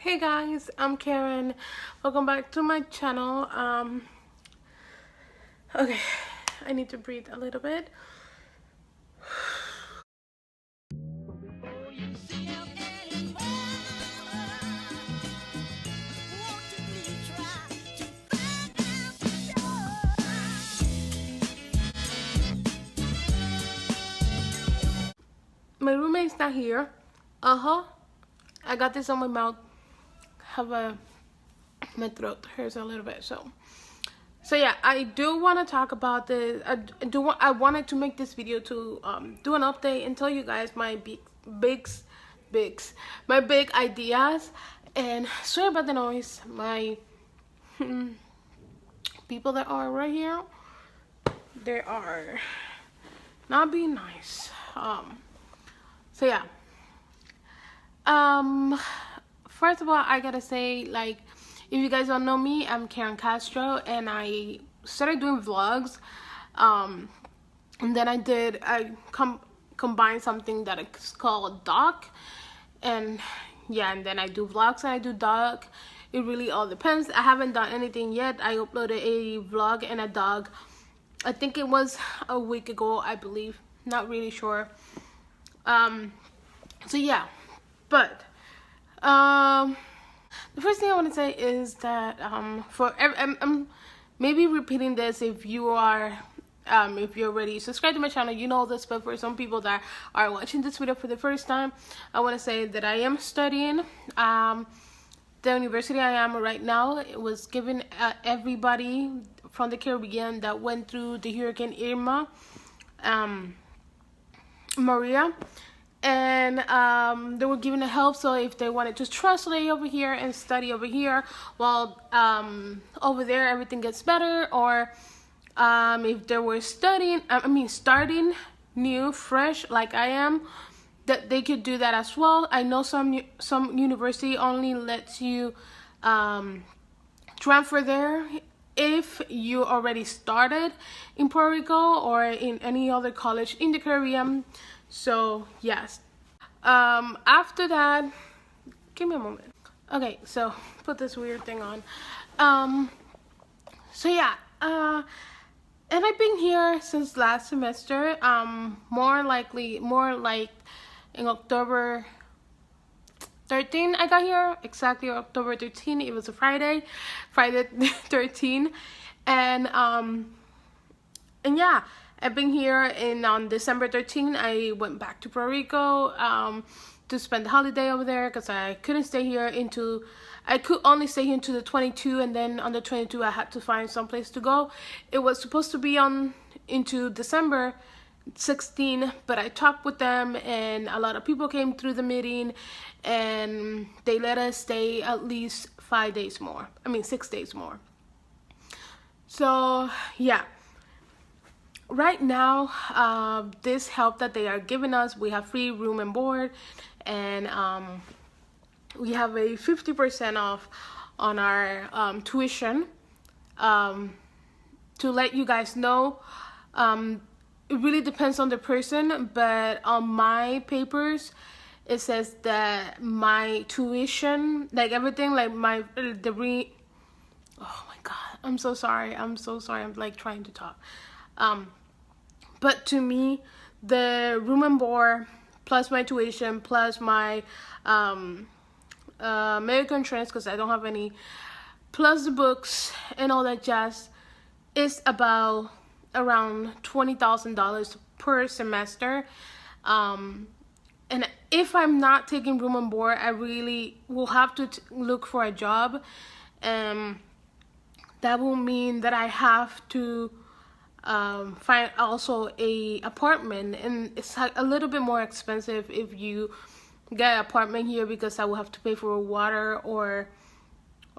Hey guys, I'm Karen. Welcome back to my channel. Okay, I need to breathe a little bit. My roommate's not here. I got this on my mouth. My throat hurts a little bit, so yeah, I do want to talk about this. I wanted to make this video to do an update and tell you guys my big ideas. And sorry about the noise. My people that are right here, they are not being nice. So yeah. First of all, I gotta say, like, if you guys don't know me, I'm Karen Castro, and I started doing vlogs. And then I combined something that is called doc, and yeah, and then I do vlogs and I do doc. It really all depends. I haven't done anything yet. I uploaded a vlog and a doc. I think it was a week ago, I believe. Not really sure. So yeah, but the first thing I want to say is that I'm maybe repeating this if you are if you're already subscribed to my channel, you know this, but for some people that are watching this video for the first time, I want to say that I am studying. The university I am right now, it was given everybody from the Caribbean that went through the Hurricane Irma, Maria, and they were given a help. So if they wanted to translate over here and study over here, well, over there everything gets better. Or if they were starting new, fresh, like I am, that they could do that as well. I know some university only lets you transfer there if you already started in Puerto Rico or in any other college in the Caribbean. So yes, after that, give me a moment. Okay, so put this weird thing on. So yeah, and I've been here since last semester. More like in October 13 I got here, exactly October 13. It was a Friday 13. And yeah, I've been here, and on December 13 I went back to Puerto Rico to spend the holiday over there, because I couldn't stay here I could only stay here until the 22, and then on the 22 I had to find some place to go. It was supposed to be into December 16, but I talked with them, and a lot of people came through the meeting, and they let us stay at least 6 days more. So yeah, right now, this help that they are giving us, we have free room and board, and we have a 50% off on our tuition. To let you guys know, it really depends on the person, but on my papers it says that my tuition, like everything, like oh my god, I'm so sorry, I'm like trying to talk. But to me, the room and board plus my tuition plus my medical insurance, because I don't have any, plus the books and all that jazz, is about around $20,000 per semester. And if I'm not taking room and board, I really will have to look for a job, and that will mean that I have to find also a apartment, and it's a little bit more expensive if you get an apartment here, because I will have to pay for water or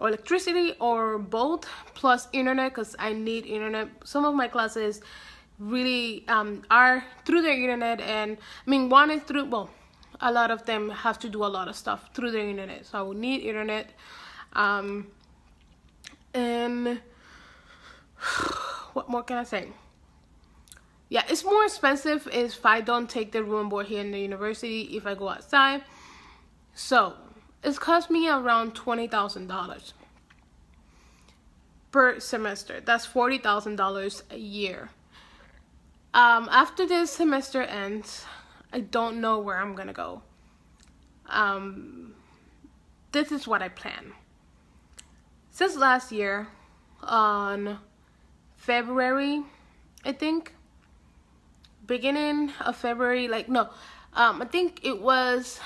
electricity or both, plus internet, because I need internet. Some of my classes really are through their internet, and one is through, well, a lot of them have to do a lot of stuff through their internet, so I will need internet. And what more can I say? Yeah, it's more expensive if I don't take the room and board here in the university, if I go outside. So It's cost me around $20,000 per semester. That's $40,000 a year. After this semester ends, I don't know where I'm gonna go. This is what I plan. Since last year, on February, I think, beginning of February, I think it was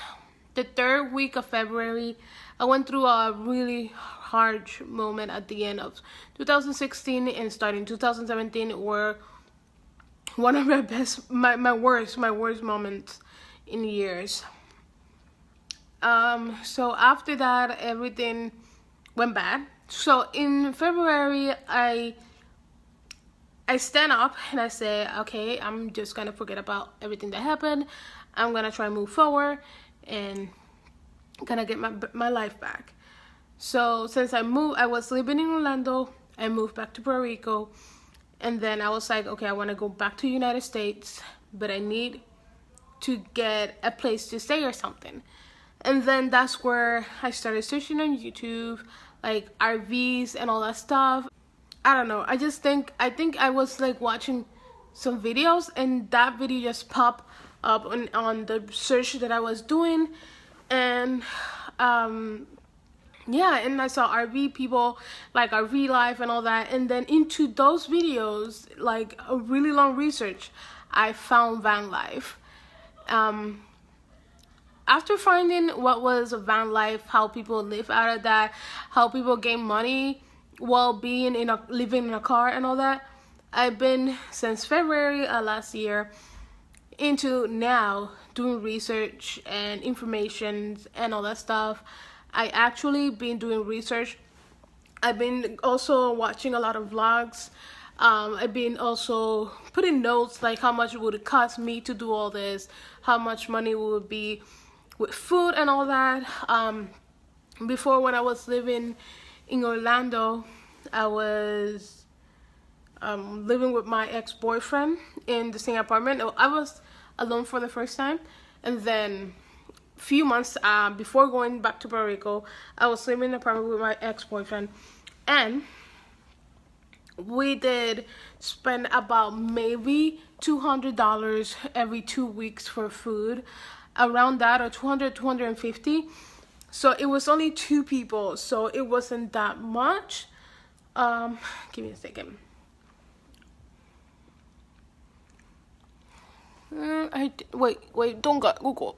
the third week of February, I went through a really hard moment at the end of 2016 and starting 2017 were one of my worst moments in years. So after that, everything went bad. So in February, I stand up and I say, okay, I'm just gonna forget about everything that happened. I'm gonna try and move forward and gonna get my life back. So since I was living in Orlando, I moved back to Puerto Rico, and then I was like, okay, I want to go back to the United States, but I need to get a place to stay or something. And then that's where I started searching on YouTube, like RVs and all that stuff. I don't know, I think I was like watching some videos, and that video just popped up on the search that I was doing, and yeah, and I saw RV people, like RV life and all that, and then into those videos, like a really long research, I found van life. After finding what was van life, how people live out of that, how people gain money while living in a car and all that, I've been since February last year into now doing research and information and all that stuff. I actually been doing research. I've been also watching a lot of vlogs. I've been also putting notes, like how much would it cost me to do all this, how much money would be with food and all that. Before, when I was living in Orlando, I was living with my ex-boyfriend in the same apartment. I was alone for the first time, and then few months before going back to Puerto Rico, I was living in an apartment with my ex-boyfriend, and we did spend about maybe $200 every 2 weeks for food, around that, or 250. So it was only 2 people, so it wasn't that much. Give me a second. Wait, don't go Google.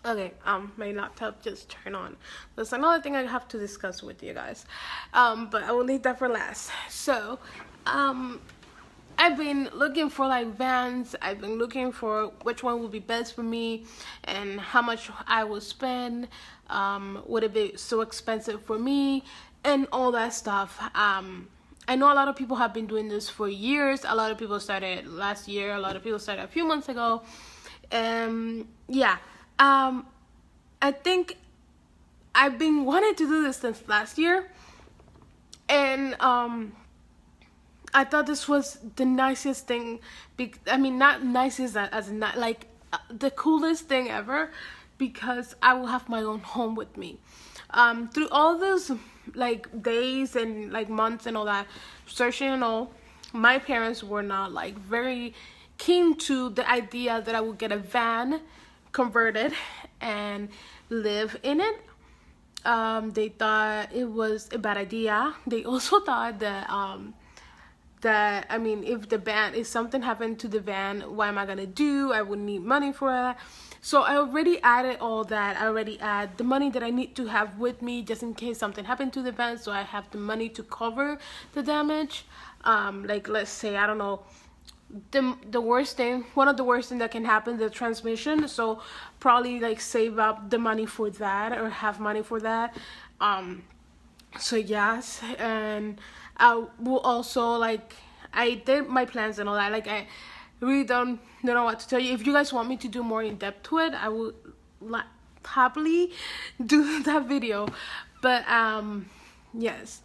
Okay, my laptop just turned on. There's another thing I have to discuss with you guys, but I will leave that for last. So, I've been looking for like vans. I've been looking for which one would be best for me and how much I would spend. Would it be so expensive for me and all that stuff. I know a lot of people have been doing this for years. A lot of people started last year. A lot of people started a few months ago. Yeah. I think I've been wanting to do this since last year, and I thought this was the nicest thing. I mean, not nicest as in not like the coolest thing ever, because I will have my own home with me. Through all those like days and like months and all that searching and all, my parents were not like very keen to the idea that I would get a van converted and live in it. They thought it was a bad idea. They also thought that I mean, if something happened to the van, what am I gonna do? I would need money for that. So I already added all that. I already add the money that I need to have with me just in case something happened to the van, so I have the money to cover the damage. Like, let's say, I don't know, the worst thing, one of the worst things that can happen, the transmission. So probably like save up the money for that, or have money for that. So yes, and I will also, like, I did my plans and all that. Like, I really don't know what to tell you. If you guys want me to do more in depth to it, I will happily do that video. But yes,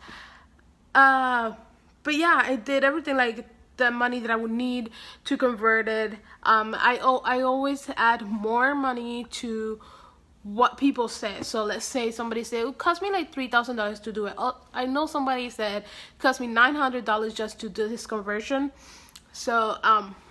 but yeah, I did everything, like the money that I would need to convert it. I always add more money to what people say. So let's say somebody said it cost me like $3,000 to do it. I know somebody said it cost me $900 just to do this conversion. So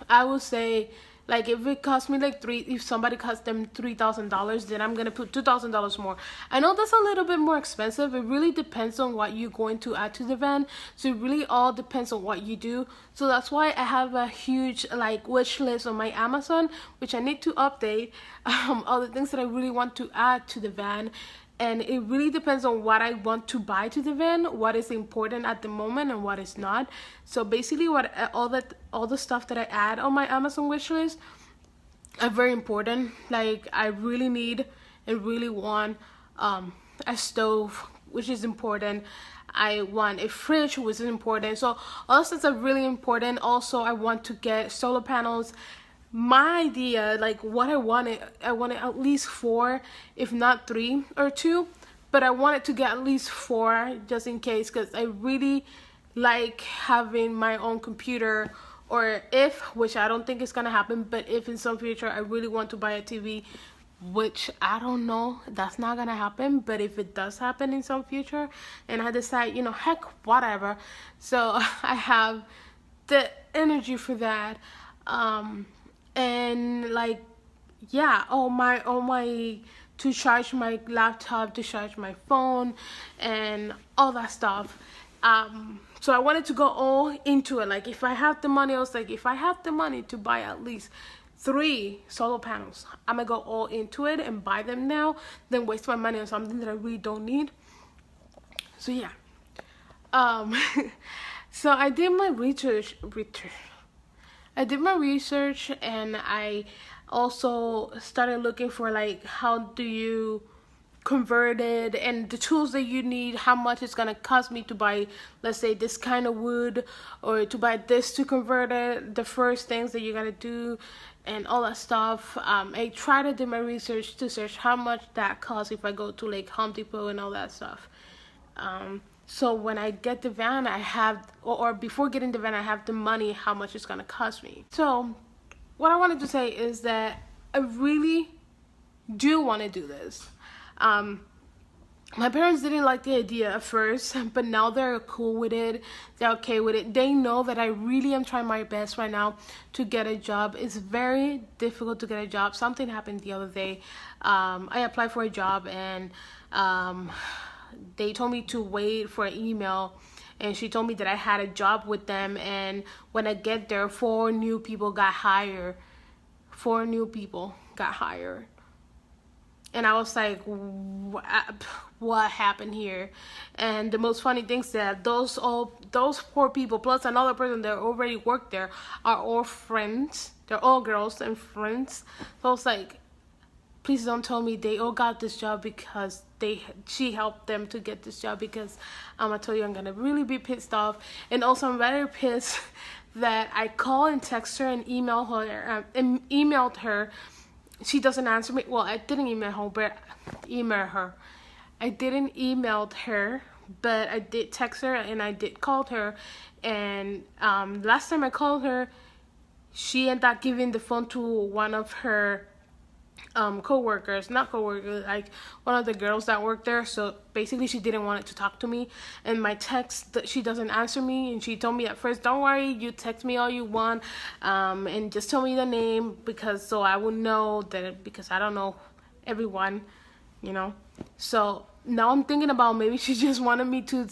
I would say, like, if it cost me like if somebody cost them $3,000, then I'm gonna put $2,000 more. I know that's a little bit more expensive. It really depends on what you're going to add to the van. So it really all depends on what you do. So that's why I have a huge like wish list on my Amazon, which I need to update. All the things that I really want to add to the van. And it really depends on what I want to buy to the van, what is important at the moment and what is not. So basically all the stuff that I add on my Amazon wish list are very important. Like, I really need and really want a stove, which is important. I want a fridge, which is important. So all those things are really important. Also, I want to get solar panels. My idea, like what I wanted at least 4, if not 3 or 2, but I wanted to get at least 4 just in case, because I really like having my own computer, or which I don't think is gonna happen, but if in some future I really want to buy a TV, which I don't know, that's not gonna happen, but if it does happen in some future and I decide, heck, whatever, so I have the energy for that. And like, yeah, all my to charge my laptop, to charge my phone, and all that stuff. So I wanted to go all into it. Like, if I have the money, I was like, if I have the money to buy at least 3 solar panels, I'm gonna go all into it and buy them now, then waste my money on something that I really don't need. So yeah. So I did my research. I did my research, and I also started looking for like how do you convert it and the tools that you need, how much it's gonna cost me to buy, let's say, this kind of wood, or to buy this to convert it, the first things that you gotta do, and all that stuff. I tried to do my research to search how much that costs if I go to like Home Depot and all that stuff. So when I get the van, I have, or before getting the van, I have the money, how much it's gonna cost me. So what I wanted to say is that I really do want to do this. My parents didn't like the idea at first, but now they're cool with it. They're okay with it. They know that I really am trying my best right now to get a job. It's very difficult to get a job. Something happened the other day. I applied for a job, and they told me to wait for an email, and she told me that I had a job with them, and when I get there, 4 new people got hired. 4 new people got hired. And I was like, what happened here? And the most funny thing is that those 4 people plus another person that already worked there are all friends. They're all girls and friends. So I was like, please don't tell me they all got this job because she helped them to get this job, because I'm gonna tell you, I'm gonna really be pissed off. And also, I'm very pissed that I called and text her and emailed her. She doesn't answer me. Well, I didn't email her, I didn't email her, but I did text her and I did call her. And last time I called her, she ended up giving the phone to one of her like one of the girls that worked there. So basically, she didn't want it to talk to me. And my text, she doesn't answer me, and she told me at first, don't worry, you text me all you want, and just tell me the name, because so I will know that, because I don't know everyone, so now I'm thinking about maybe she just wanted me to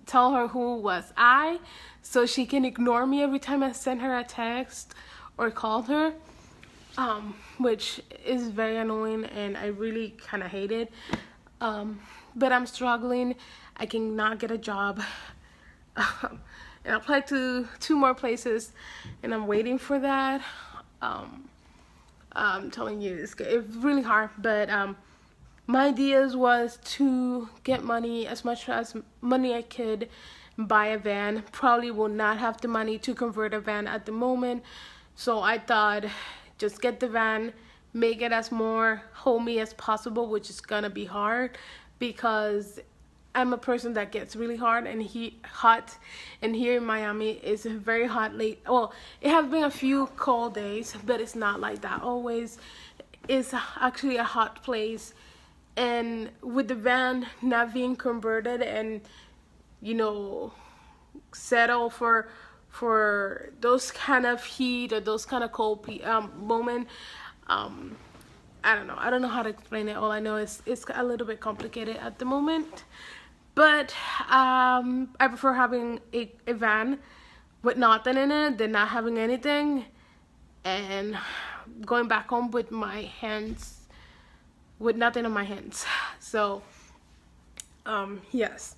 tell her who was I, so she can ignore me every time I send her a text or called her. Which is very annoying, and I really kind of hate it. But I'm struggling. I cannot get a job. And I applied to 2 more places, and I'm waiting for that. I'm telling you, it's really hard. But my ideas was to get money, as much as money I could, buy a van. Probably will not have the money to convert a van at the moment. So I thought, just get the van, make it as more homey as possible, which is gonna be hard because I'm a person that gets really hot, and here in Miami it's very hot late. Well, it has been a few cold days, but it's not like that always. is actually a hot place, and with the van not being converted and, you know, settle for those kind of heat or those kind of cold moment. um I don't know how to explain it. All I know is it's a little bit complicated at the moment. But I prefer having a van with nothing in it than not having anything and going back home with my hands, with nothing on my hands. So yes.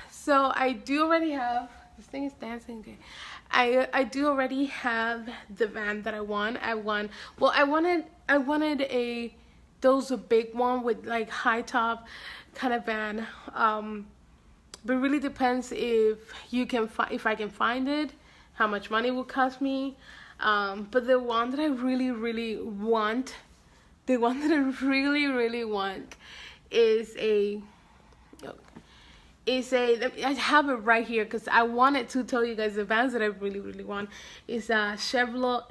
So I do already have, this thing is dancing. Okay. I do already have the van that I want. Well, I wanted a those a big one with like high top kind of van. But it really depends if if I can find it, how much money it will cost me. But the one that I really want, the one that I really want is I have it right here because I wanted to tell you guys the vans that I really want. It's a Chevrolet.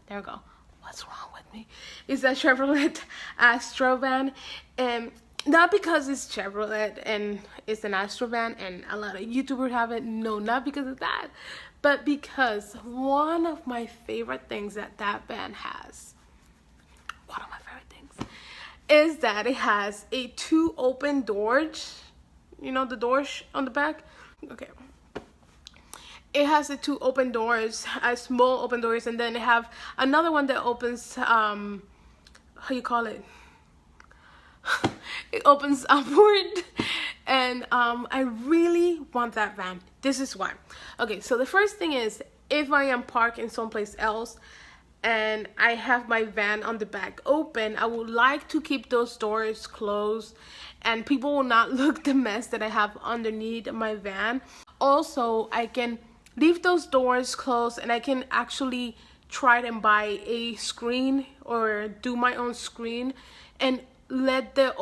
There we go. What's wrong with me? It's a Chevrolet Astro van, and not because it's Chevrolet and it's an Astro van and a lot of YouTubers have it. No, not because of that, but because one of my favorite things that van has. One of my favorite things is that it has a 2 open doors. You know, the doors on the back? Okay. It has the 2 open doors, small open doors, and then they have another one that opens, how you call it? It opens upward. And I really want that van. This is why. Okay, so the first thing is, if I am parked in someplace else and I have my van on the back open, I would like to keep those doors closed and people will not look the mess that I have underneath my van. Also, I can leave those doors closed and I can actually try and buy a screen or do my own screen and let that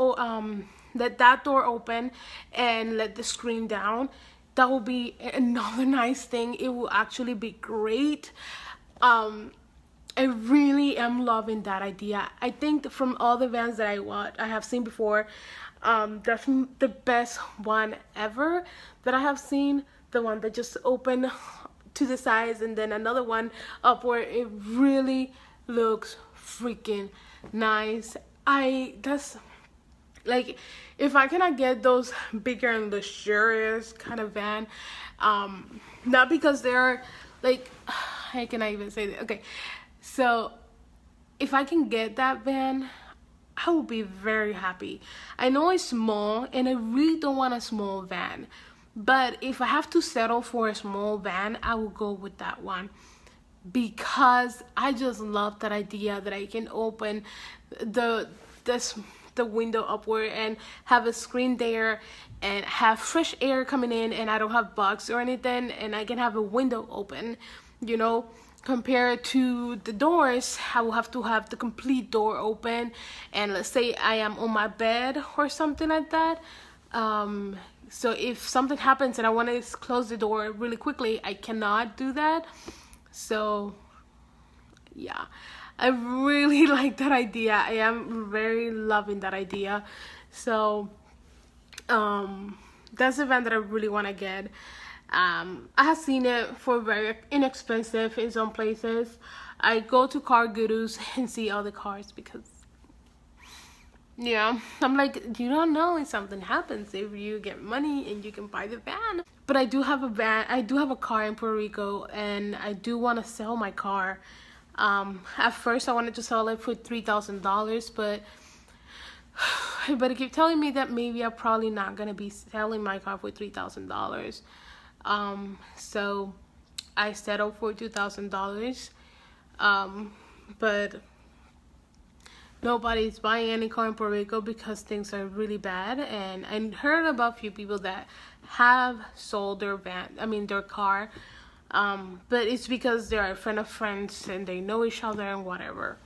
door open and let the screen down. That will be another nice thing. It will actually be great. I really am loving that idea. I think from all the vans that I have seen before, that's the best one ever that I have seen. The one that just open to the sides and then another one upward. It really looks freaking nice. That's like, if I cannot get those bigger and luxurious kind of van, not because they're like, how can I even say that? Okay. So if I can get that van, I will be very happy. I know it's small and I really don't want a small van, but if I have to settle for a small van, I will go with that one because I just love that idea that I can open the window upward and have a screen there and have fresh air coming in, and I don't have bugs or anything, and I can have a window open, you know. Compared to the doors, I will have to have the complete door open, and let's say I am on my bed or something like that. So if something happens and I want to close the door really quickly, I cannot do that. So yeah, I really like that idea. I am very loving that idea. So that's the van that I really want to get. I have seen it for very inexpensive in some places. I go to car gurus and see all the cars because, yeah, I'm like, you don't know if something happens if you get money and you can buy the van. But I do have a van. I do have a car in Puerto Rico, and I do want to sell my car. At first I wanted to sell it for $3,000, but I keep telling me that maybe I'm probably not gonna be selling my car for $3,000. So I settled for $2,000. But nobody's buying any car in Puerto Rico because things are really bad. And I heard about a few people that have sold their car. But it's because they're a friend of friends and they know each other and whatever.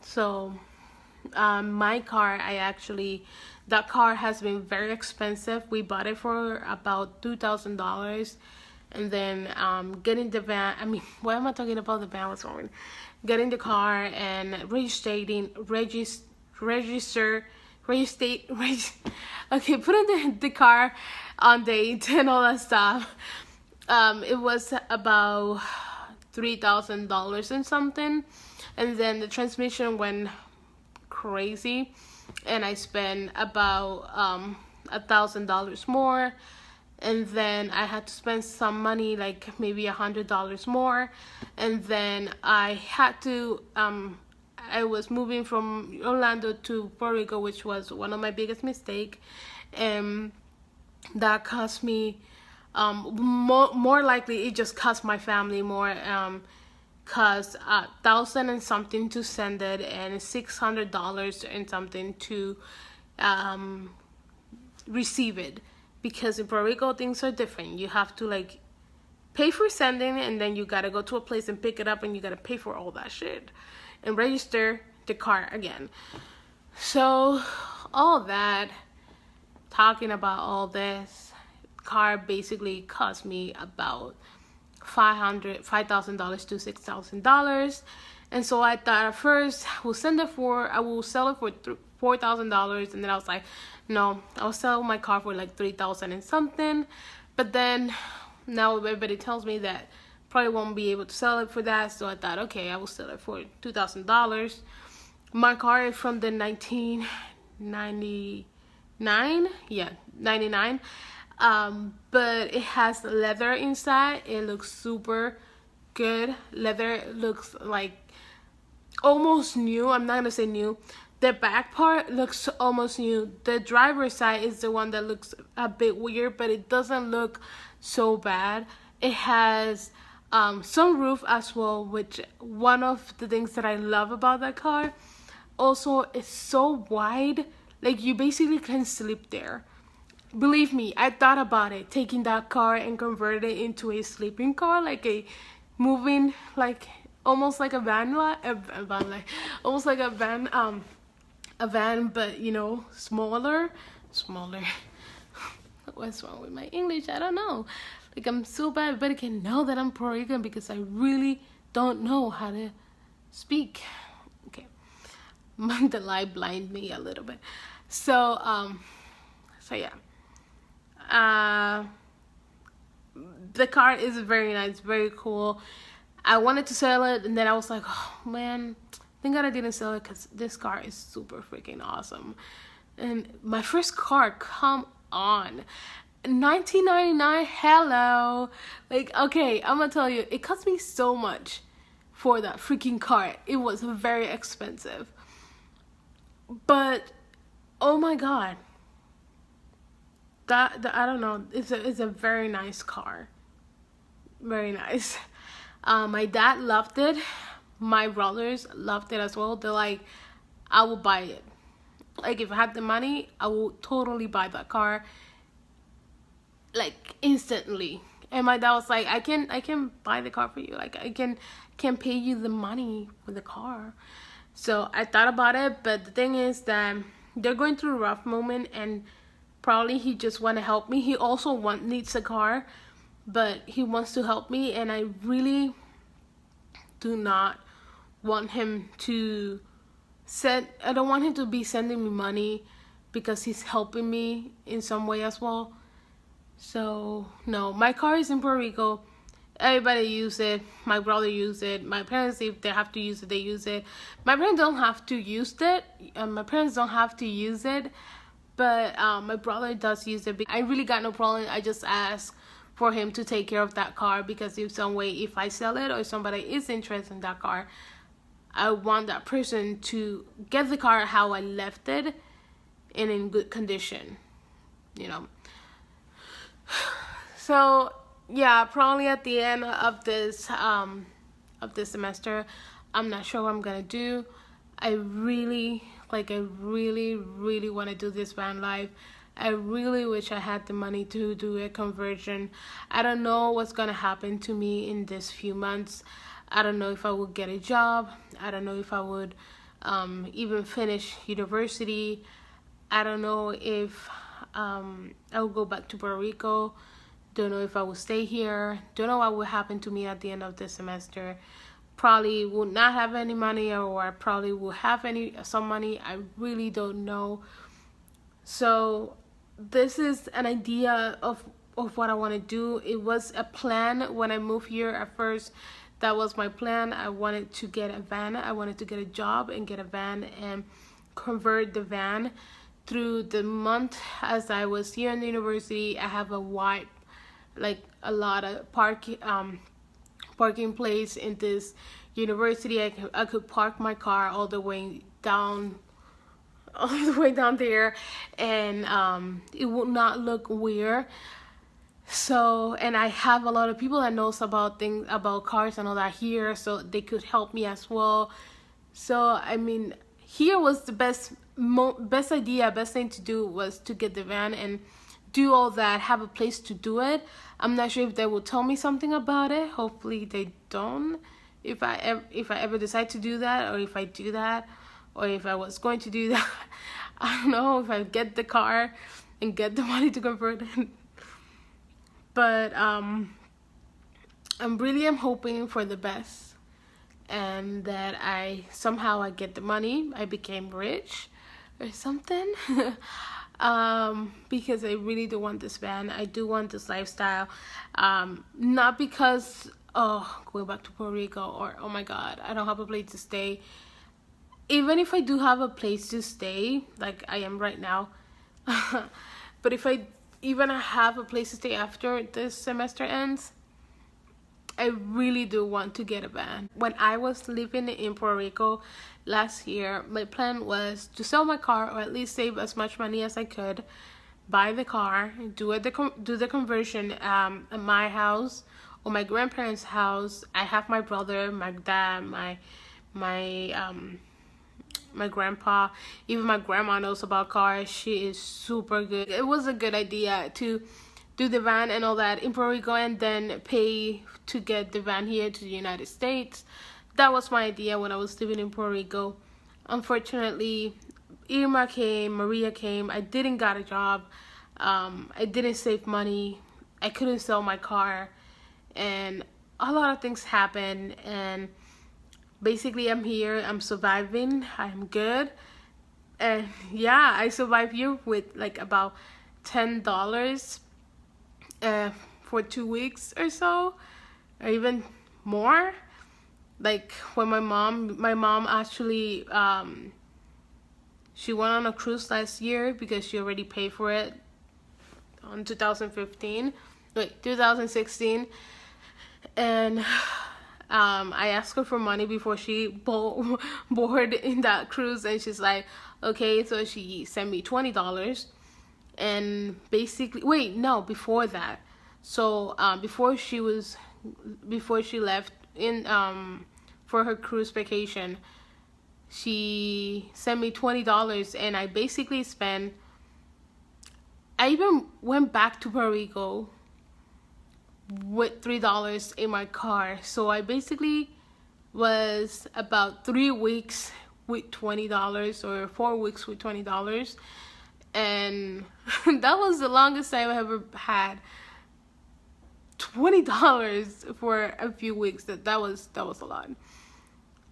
So my car, that car has been very expensive. We bought it for about $2,000, and then getting the van. I mean, why am I talking about the van? What's wrong? Getting the car and register, okay, putting the car on date and all that stuff. It was about $3,000 and something, and then the transmission went crazy, and I spent about $1,000 more, and then I had to spend some money, like maybe $100 more, and then I had to I was moving from Orlando to Puerto Rico, which was one of my biggest mistakes, and that cost me more likely it just cost my family more, cost $1,000 and something to send it, and $600 and something to receive it, because in Puerto Rico things are different. You have to like pay for sending, and then you gotta go to a place and pick it up, and you gotta pay for all that shit and register the car again. So all that, talking about all this, car basically cost me about $5,000 to $6,000. And so I thought at first I will sell it for $4,000, and then I was like, no, I'll sell my car for like $3,000 and something. But then now everybody tells me that probably won't be able to sell it for that, so I thought, okay, I will sell it for $2,000. My car is from the 1999, yeah, 99. But it has leather inside. It looks super good. Leather looks like almost new. I'm not gonna say new. The back part looks almost new. The driver's side is the one that looks a bit weird, but it doesn't look so bad. It has some roof as well, which one of the things that I love about that car. Also, it's so wide, like you basically can sleep there. Believe me, I thought about it, taking that car and converting it into a sleeping car, like a moving, like almost like a van, almost like a van, but you know, smaller. What's wrong with my English? I don't know. Like, I'm so bad, but I can know that I'm Puerto Rican because I really don't know how to speak. Okay, the light blinded me a little bit. So yeah. The car is very nice, very cool. I wanted to sell it, and then I was like, oh man, thank God I didn't sell it, because this car is super freaking awesome. And my first car, come on, 1999, hello. Like, okay, I'm gonna tell you, it cost me so much for that freaking car. It was very expensive, but oh my God, that I don't know, it's a very nice car, very nice. My dad loved it. My brothers loved it as well. They're like, I will buy it. Like, if I had the money, I will totally buy that car, like instantly. And my dad was like, I can buy the car for you. Like, I can pay you the money for the car. So I thought about it, but the thing is that they're going through a rough moment, and probably he just want to help me. He also needs a car, but he wants to help me, and I really do not want him to I don't want him to be sending me money, because he's helping me in some way as well. So no, my car is in Puerto Rico. Everybody use it. My brother use it. My parents, if they have to use it, they use it. My parents don't have to use it. But my brother does use it. I really got no problem. I just ask for him to take care of that car, because if some way, if I sell it or somebody is interested in that car, I want that person to get the car how I left it, and in good condition, you know. So yeah, probably at the end of this semester, I'm not sure what I'm gonna do. I really want to do this van life. I really wish I had the money to do a conversion. I don't know what's gonna happen to me in this few months. I don't know if I would get a job. I don't know if I would even finish university. I don't know if I will go back to Puerto Rico, Don't know if I will stay here. Don't know what will happen to me at the end of the semester. Probably will not have any money, or I probably will have some money. I really don't know. So this is an idea of what I want to do. It was a plan when I moved here at first. That was my plan. I wanted to get a van. I wanted to get a job and get a van and convert the van. Through the month as I was here in the university, I have a wide, like a lot of parking place in this university. I could park my car all the way down there, and it would not look weird. So, and I have a lot of people that knows about things about cars and all that here, so they could help me as well. So I mean, here was the best thing to do was to get the van and do all that, have a place to do it. I'm not sure if they will tell me something about it. Hopefully they don't. If I ever decide to do that, or if I do that, or if I was going to do that, I don't know if I get the car and get the money to convert it. But I'm hoping for the best, and that I somehow get the money. I became rich or something. Because I really do want this van. I do want this lifestyle. Not because going back to Puerto Rico, or oh my god, I don't have a place to stay. Even if I do have a place to stay, like I am right now, but if I even have a place to stay after this semester ends, I really do want to get a van. When I was living in Puerto Rico last year, my plan was to sell my car, or at least save as much money as I could, buy the car, do the conversion at my house or my grandparents' house. I have my brother, my dad, my grandpa, even my grandma knows about cars. She is super good. It was a good idea to do the van and all that in Puerto Rico, and then pay to get the van here to the United States. That was my idea when I was living in Puerto Rico. Unfortunately, Irma came, Maria came. I didn't got a job. I didn't save money. I couldn't sell my car, and a lot of things happened. And basically, I'm here. I'm surviving. I'm good. And yeah, I survived here with like about $10 for 2 weeks or so, or even more. Like when my mom actually she went on a cruise last year because she already paid for it on 2016, and I asked her for money before she boarded in that cruise, and she's like, okay. So she sent me $20, and basically, before that. So before she left in for her cruise vacation, she sent me $20, and I basically spent. I even went back to Puerto Rico with $3 in my car. So I basically was about 3 weeks with $20, or 4 weeks with $20, and that was the longest time I ever had $20 for a few weeks. That was a lot.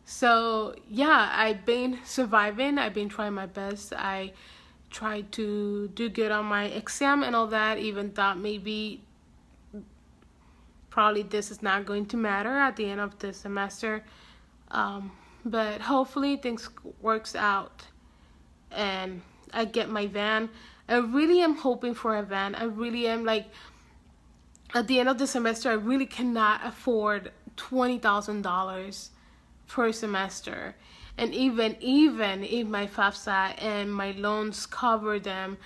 So yeah, I've been surviving. I've been trying my best. I tried to do good on my exam and all that, even thought maybe probably this is not going to matter at the end of the semester, but hopefully things works out and I get my van. I really am hoping for a van. I really am. Like, at the end of the semester, I really cannot afford $20,000 per semester. And even if my FAFSA and my loans cover them,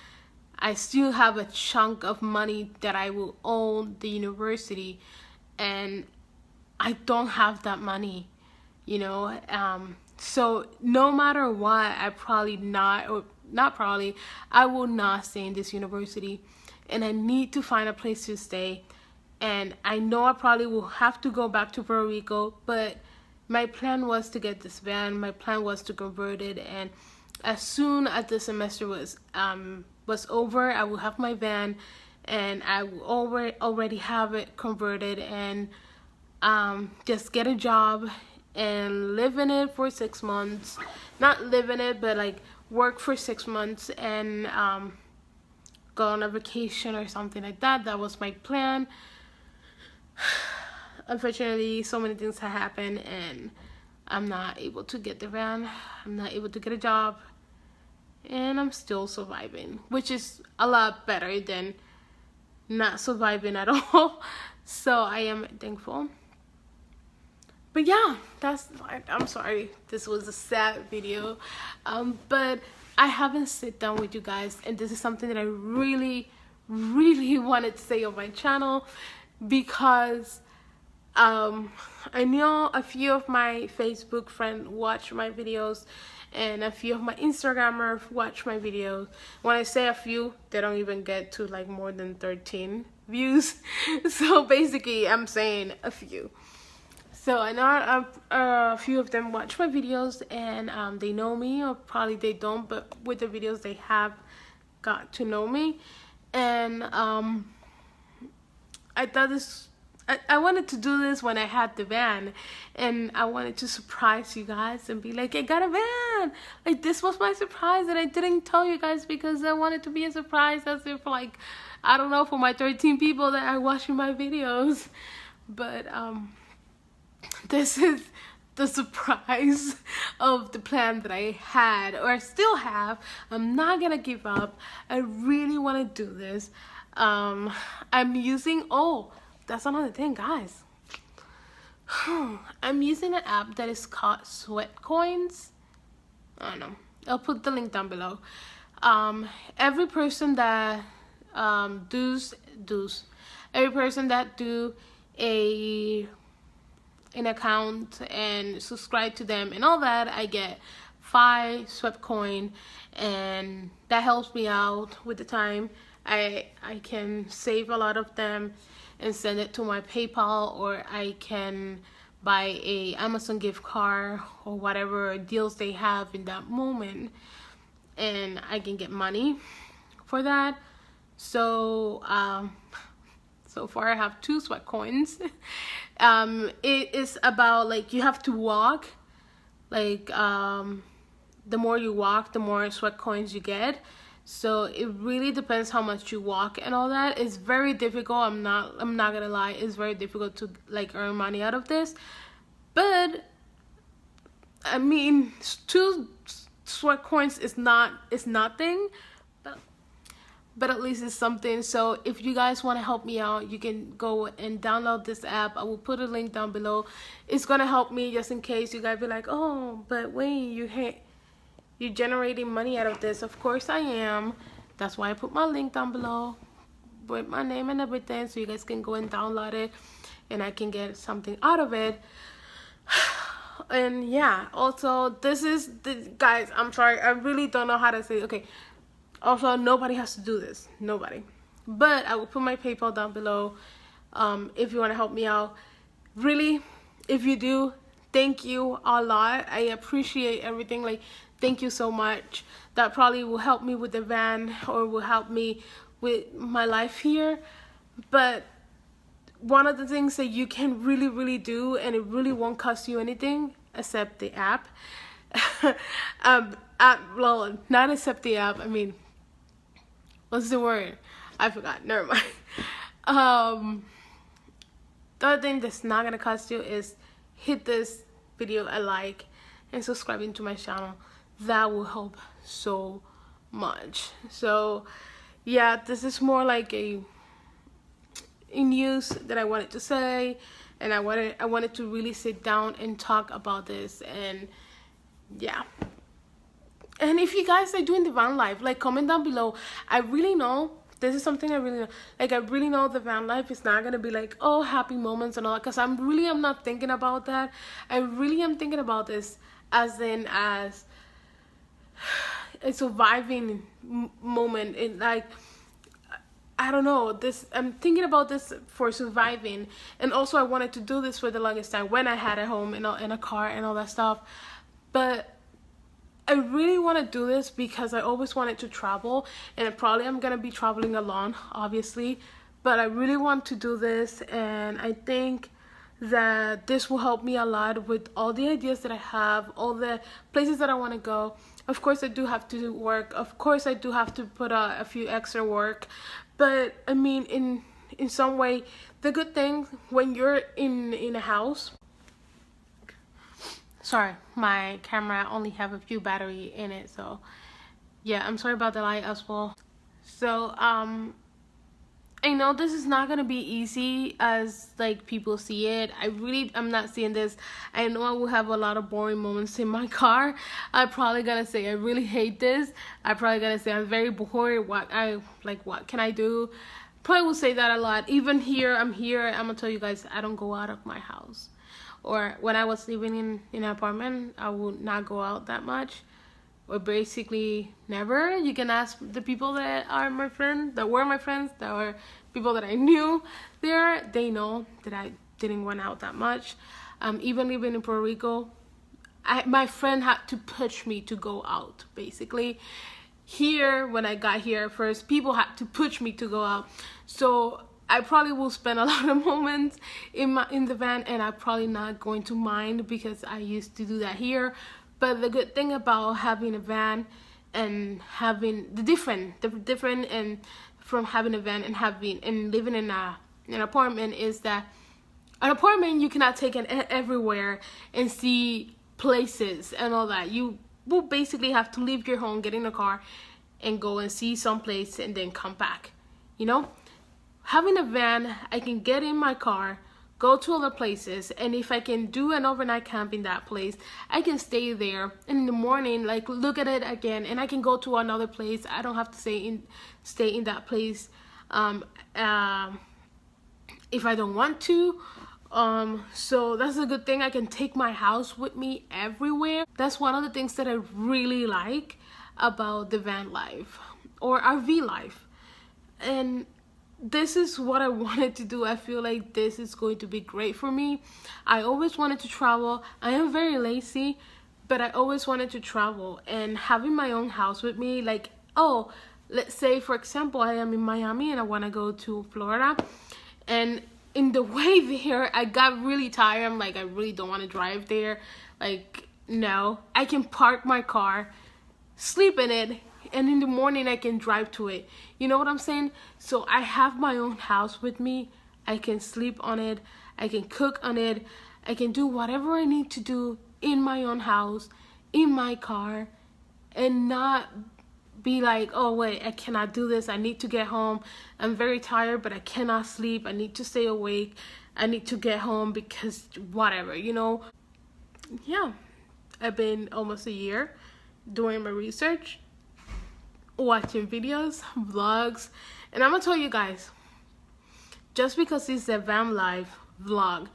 I still have a chunk of money that I will owe the university, and I don't have that money, you know. So no matter what, I will not stay in this university, and I need to find a place to stay. And I know I probably will have to go back to Puerto Rico, but my plan was to get this van. My plan was to convert it, and as soon as the semester was over, I will have my van, and I already have it converted, and just get a job and live in it for 6 months. Not live in it, but like work for 6 months and go on a vacation or something like that. That was my plan. Unfortunately, so many things have happened, and I'm not able to get the van. I'm not able to get a job, and I'm still surviving, which is a lot better than not surviving at all. So I am thankful. But yeah, I'm sorry, this was a sad video, but I haven't sit down with you guys, and this is something that I really wanted to say on my channel, because I know a few of my Facebook friends watch my videos, and a few of my Instagrammers watch my videos. When I say a few, they don't even get to like more than 13 views. So basically I'm saying a few. So I know a few of them watch my videos, and they know me, or probably they don't, but with the videos they have got to know me. And I thought I wanted to do this when I had the van, and I wanted to surprise you guys and be like, I got a van. Like, this was my surprise, and I didn't tell you guys because I wanted to be a surprise, as if like, I don't know, for my 13 people that are watching my videos. But this is the surprise of the plan that I had, or still have. I'm not gonna give up. I really want to do this. I'm using, oh, that's another thing, guys. I'm using an app that is called Sweat Coins. I don't know, I'll put the link down below. Every person that every person that do an account and subscribe to them and all that, I get 5 sweat coin, and that helps me out with the time. I can save a lot of them and send it to my PayPal, or I can buy a Amazon gift card or whatever deals they have in that moment, and I can get money for that. So so far I have 2 sweat coins. It is about, like, you have to walk, like, the more you walk, the more sweat coins you get. So it really depends how much you walk and all that. It's very difficult. I'm not gonna lie, it's very difficult to like earn money out of this. But I mean, 2 sweat coins is nothing, but at least it's something. So if you guys want to help me out, you can go and download this app. I will put a link down below. It's gonna help me, just in case you guys be like, oh, but wait, you're generating money out of this. Of course I am. That's why I put my link down below with my name and everything, so you guys can go and download it, and I can get something out of it. And yeah, also, this is guys, I'm sorry, I really don't know how to say it. Okay, also, nobody has to do this, nobody, but I will put my PayPal down below. If you want to help me out, really, if you do, thank you a lot. I appreciate everything. Like, thank you so much. That probably will help me with the van, or will help me with my life here. But one of the things that you can really do, and it really won't cost you anything except the app. Well, not except the app. I mean, what's the word? I forgot. Never mind. The other thing that's not gonna cost you is hit this video a like and subscribing to my channel. That will help so much. So yeah, this is more like a news that I wanted to say, and I wanted to really sit down and talk about this. And yeah, and if you guys are doing the van life, like, comment down below. I really know, this is something I really know, like, I really know the van life is not gonna be like, oh, happy moments and all that, because I'm not thinking about that. I really am thinking about this as a surviving moment. In, like, I don't know, this, I'm thinking about this for surviving. And also, I wanted to do this for the longest time when I had a home and a car and all that stuff. But I really want to do this because I always wanted to travel, and probably I'm gonna be traveling alone, obviously, but I really want to do this, and I think that this will help me a lot with all the ideas that I have, all the places that I want to go. Of course, I do have to work. Of course, I do have to put a few extra work, but I mean, in some way, the good thing when you're in a house. Sorry, my camera only have a few battery in it, so yeah, I'm sorry about the light as well. So I know this is not gonna be easy as like people see it. I'm not seeing this. I know I will have a lot of boring moments in my car. I'm probably gonna say I really hate this. I'm probably gonna say I'm very bored. What can I do? Probably will say that a lot. Even here, I'm gonna tell you guys I don't go out of my house. Or when I was living in an apartment, I would not go out that much, or basically never. You can ask the people that are my friends, that were my friends, that were people that I knew there. They know that I didn't went out that much. Even living in Puerto Rico, my friend had to push me to go out, basically. Here, when I got here first, people had to push me to go out. So I probably will spend a lot of moments in the van, and I'm probably not going to mind because I used to do that here. But the good thing about having a van and having the different and from having a van and living in an apartment is that an apartment you cannot take it everywhere and see places and all that. You will basically have to leave your home, get in a car, and go and see some place and then come back. You know? Having a van, I can get in my car, go to other places, and if I can do an overnight camp in that place, I can stay there, and in the morning, like, look at it again, and I can go to another place. I don't have to stay in that place if I don't want to. So that's a good thing. I can take my house with me everywhere. That's one of the things that I really like about the van life or RV life. And this is what I wanted to do. I feel like this is going to be great for me. I always wanted to travel. I am very lazy, but I always wanted to travel, and having my own house with me, like, oh, let's say for example I am in Miami and I want to go to Florida, and in the way there I got really tired. I'm like, I really don't want to drive there. Like, no, I can park my car, sleep in it, and in the morning I can drive to it. You know what I'm saying? So I have my own house with me. I can sleep on it. I can cook on it. I can do whatever I need to do in my own house, in my car, and not be like, oh wait, I cannot do this. I need to get home. I'm very tired, but I cannot sleep. I need to stay awake. I need to get home because whatever, you know? Yeah, I've been almost a year doing my research, watching videos, vlogs, and I'm gonna tell you guys, just because it's a van life vlog,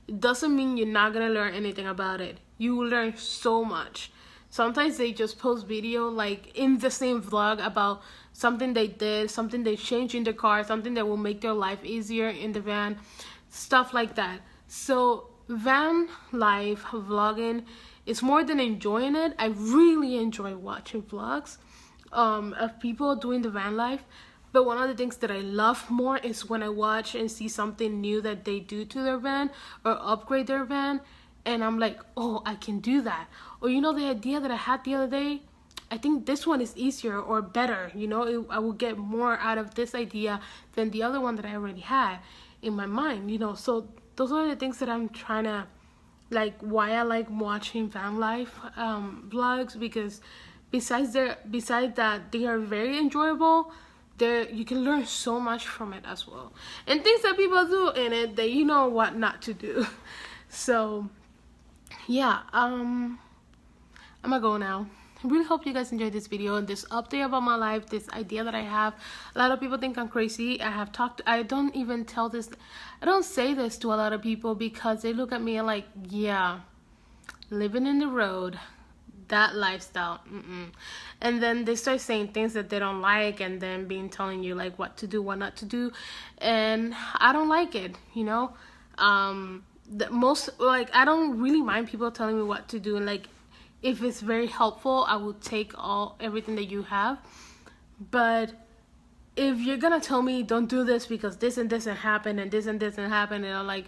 it doesn't mean you're not gonna learn anything about it. You will learn so much. Sometimes they just post video like in the same vlog about something they did, something they changed in the car, something that will make their life easier in the van, stuff like that. So van life vlogging is more than enjoying it. I really enjoy watching vlogs of people doing the van life, but one of the things that I love more is when I watch and see something new that they do to their van or upgrade their van, and I'm like, oh, I can do that. Or, you know, the idea that I had the other day, I think this one is easier or better, you know, I will get more out of this idea than the other one that I already had in my mind, you know. So those are the things that I'm trying to, like, why I like watching van life vlogs, because besides that they are very enjoyable, you can learn so much from it as well, and things that people do in it that you know what not to do. So yeah, I'm gonna go now. I really hope you guys enjoyed this video and this update about my life, this idea that I have. A lot of people think I'm crazy. I don't say this to a lot of people because they look at me like, yeah, living in the road, that lifestyle, and then they start saying things that they don't like, and then telling you like what to do, what not to do, and I don't like it, you know. I don't really mind people telling me what to do, and like, if it's very helpful, I will take everything that you have. But if you're gonna tell me don't do this because this and this and happen and this and this and happen, and I'm like,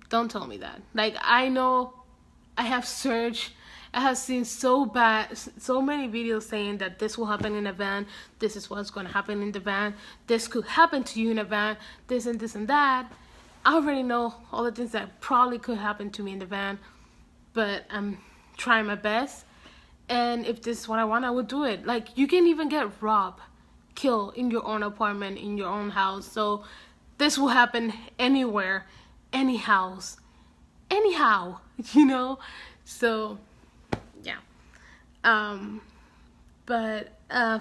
don't tell me that. Like, I know I have searched, I have seen so many videos saying that this will happen in a van, this is what's going to happen in the van, this could happen to you in a van, this and this and that. I already know all the things that probably could happen to me in the van, but I'm trying my best. And if this is what I want, I will do it. Like, you can even get robbed, killed in your own apartment, in your own house. So this will happen anywhere, any house, anyhow, you know. So yeah. But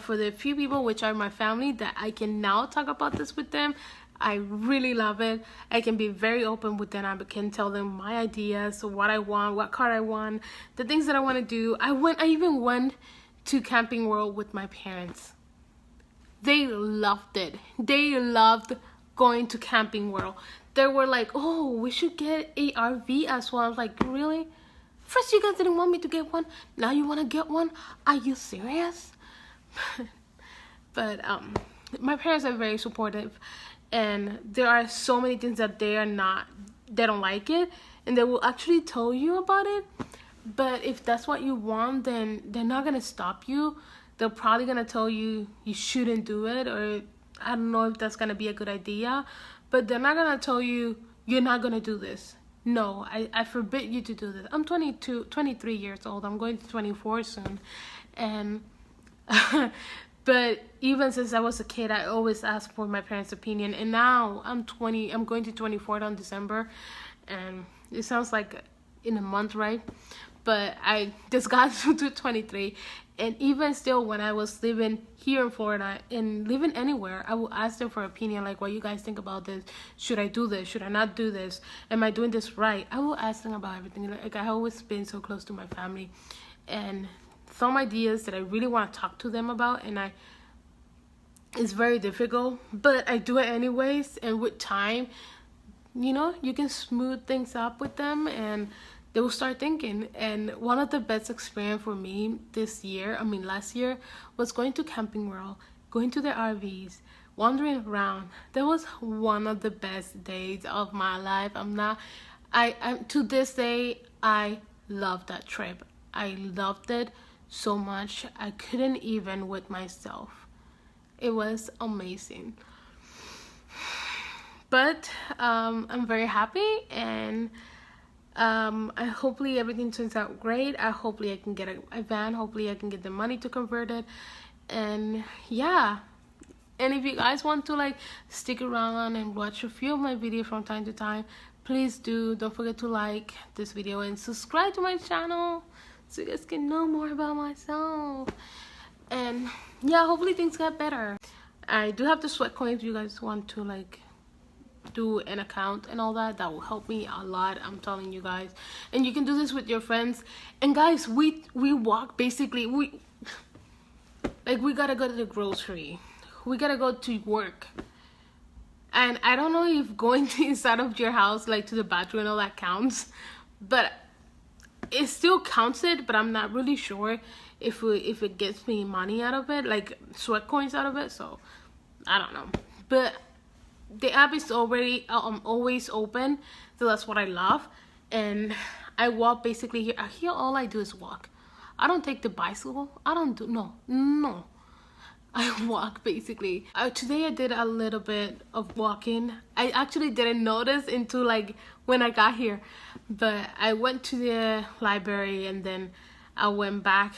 for the few people which are my family that I can now talk about this with them, I really love it. I can be very open with them. I can tell them my ideas, what I want, what car I want, the things that I want to do. I even went to Camping World with my parents. They loved it. They loved going to Camping World. They were like, oh, we should get a RV as well. I was like, really? First you guys didn't want me to get one, now you want to get one? Are you serious? But my parents are very supportive, and there are so many things that they don't like it, and they will actually tell you about it. But if that's what you want, then they're not gonna stop you. They're probably gonna tell you you shouldn't do it, or I don't know if that's gonna be a good idea, but they're not gonna tell you you're not gonna do this. No, I forbid you to do this. I'm 23 years old. I'm going to 24 soon. And, but even since I was a kid, I always asked for my parents' opinion. And now I'm going to 24 on December. And it sounds like in a month, right? But I just got to 23. And even still, when I was living here in Florida and living anywhere, I will ask them for opinion, like, what you guys think about this? Should I do this? Should I not do this? Am I doing this right? I will ask them about everything. Like, I've always been so close to my family, and some ideas that I really want to talk to them about, and it's very difficult, but I do it anyways. And with time, you know, you can smooth things up with them, and they will start thinking. And one of the best experience for me last year, was going to Camping World, going to the RVs, wandering around. That was one of the best days of my life. To this day, I love that trip. I loved it so much. I couldn't even with myself. It was amazing. But I'm very happy, and hopefully everything turns out great. Hopefully I can get a van. Hopefully I can get the money to convert it. And yeah, and if you guys want to like stick around and watch a few of my videos from time to time, please do. Don't forget to like this video and subscribe to my channel so you guys can know more about myself. And yeah, hopefully things get better. I do have the sweat coin if you guys want to like do an account and all that. That will help me a lot, I'm telling you guys. And you can do this with your friends. And guys, we walk, basically we gotta go to the grocery, we gotta go to work, and I don't know if going to inside of your house, like to the bathroom and all that counts, but it still counts it. But I'm not really sure if it gets me money out of it, like sweat coins out of it. So I don't know, but the app is already always open, so that's what I love. And I walk basically here. Here all I do is walk. I don't take the bicycle. I don't do no. I walk basically. Today I did a little bit of walking. I actually didn't notice until like when I got here, but I went to the library, and then I went back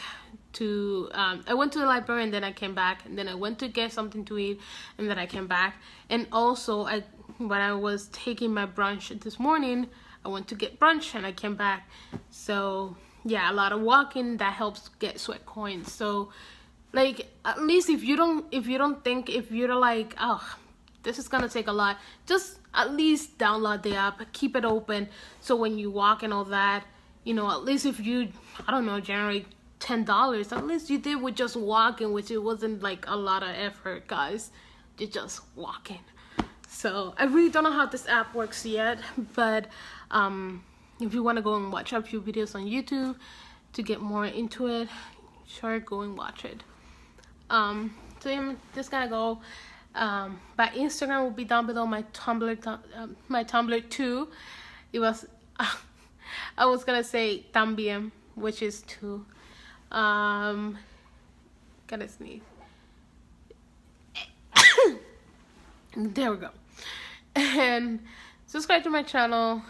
to I went to the library, and then I came back, and then I went to get something to eat, and then I came back. And also when I was taking my brunch this morning, I went to get brunch and I came back. So yeah, a lot of walking that helps get sweat coins. So like, at least if you're like, oh, this is gonna take a lot, just at least download the app, keep it open, so when you walk and all that, you know, at least if you, I don't know, generate $10, at least you did with just walking, which it wasn't like a lot of effort, guys. You're just walking. So I really don't know how this app works yet, but if you want to go and watch a few videos on YouTube to get more into it, sure, go and watch it. So I'm just gonna go. My Instagram will be down below. My Tumblr too. It was I was gonna say también, which is too. Gotta sneeze. There we go. And subscribe to my channel.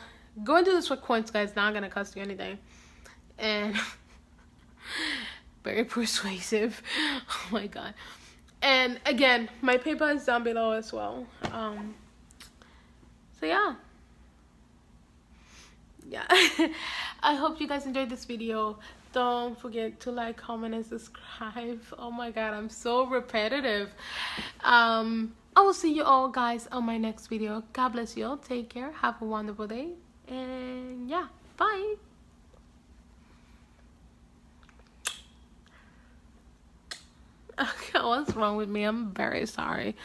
Go and do this for coins, guys. Not gonna cost you anything. And very persuasive. Oh my god. And again, my PayPal is down below as well. So yeah. I hope you guys enjoyed this video. Don't forget to like, comment, and subscribe. Oh my god, I'm so repetitive. I will see you all guys on my next video. God bless you all. Take care. Have a wonderful day. And yeah, bye. Okay, what's wrong with me? I'm very sorry.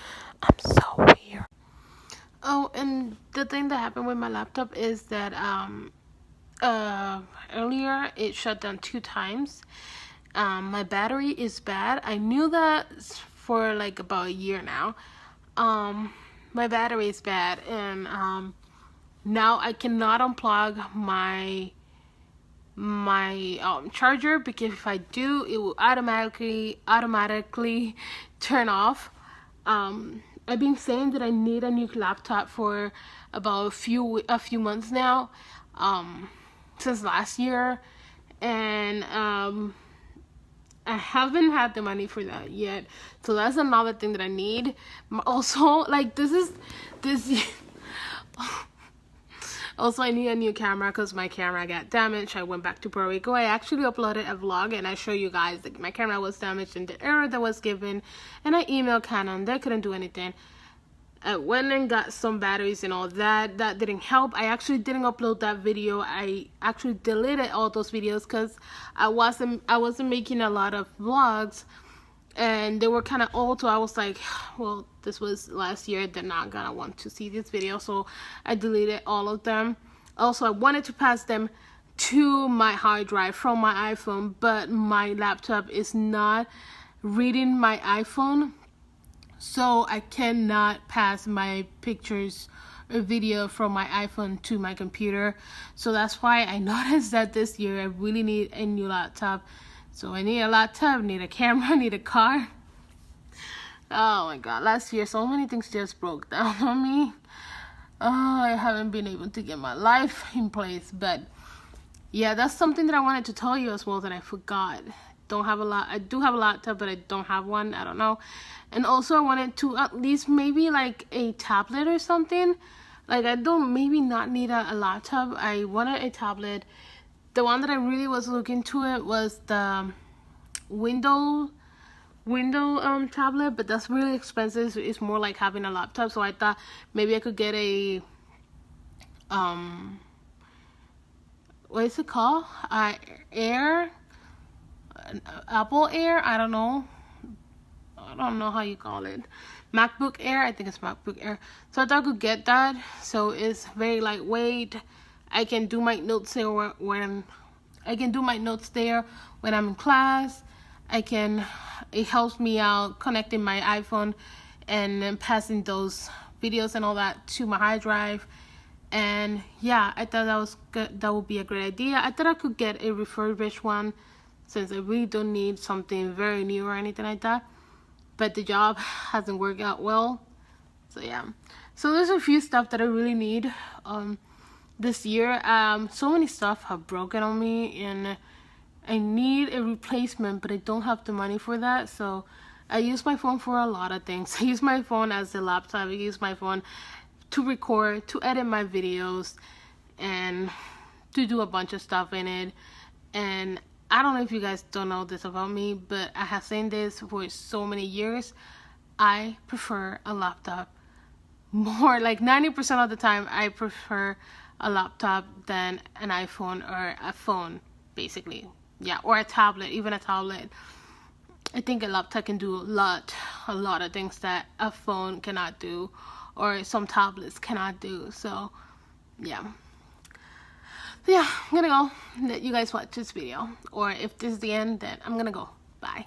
I'm so weird. Oh, and the thing that happened with my laptop is that earlier it shut down 2 times. My battery is bad. I knew that for like about a year now. My battery is bad, and now I cannot unplug my charger, because if I do, it will automatically turn off. I've been saying that I need a new laptop for about a few months now, since last year, and I haven't had the money for that yet. So that's another thing that I need. Also, like this. Also, I need a new camera because my camera got damaged. I went back to Puerto Rico. I actually uploaded a vlog and I show you guys that my camera was damaged and the error that was given. And I emailed Canon. They couldn't do anything. I went and got some batteries and all that. That didn't help. I actually didn't upload that video. I actually deleted all those videos because I wasn't making a lot of vlogs. And they were kind of old, so I was like, well, this was last year, they're not gonna want to see this video, so I deleted all of them. Also, I wanted to pass them to my hard drive from my iPhone, but my laptop is not reading my iPhone, so I cannot pass my pictures or video from my iPhone to my computer. So that's why I noticed that this year I really need a new laptop. So I need a laptop, need a camera, need a car. Oh my god, last year so many things just broke down on me. Oh, I haven't been able to get my life in place. But yeah, that's something that I wanted to tell you as well that I forgot. I do have a laptop, but I don't have one. I don't know. And also I wanted to at least maybe like a tablet or something. Like I don't maybe not need a laptop. I wanted a tablet. The one that I really was looking to it was the window tablet, but that's really expensive. It's more like having a laptop, so I thought maybe I could get a what is it called? Apple Air. I don't know how you call it. MacBook Air. I think it's MacBook Air. So I thought I could get that. So it's very lightweight. I can do my notes there when I'm in class. It helps me out connecting my iPhone and then passing those videos and all that to my hard drive. And yeah, I thought that was good. That would be a great idea. I thought I could get a refurbished one since I really don't need something very new or anything like that. But the job hasn't worked out well. So yeah. So there's a few stuff that I really need. This year, so many stuff have broken on me, and I need a replacement, but I don't have the money for that. So I use my phone for a lot of things. I use my phone as a laptop. I use my phone to record, to edit my videos, and to do a bunch of stuff in it. And I don't know if you guys don't know this about me, but I have said this for so many years. I prefer a laptop more. Like 90% of the time, I prefer a laptop than an iPhone or a phone, basically. Yeah, or a tablet, even a tablet. I think a laptop can do a lot of things that a phone cannot do, or some tablets cannot do. So yeah. So yeah, I'm gonna go let you guys watch this video. Or if this is the end, then I'm gonna go. Bye.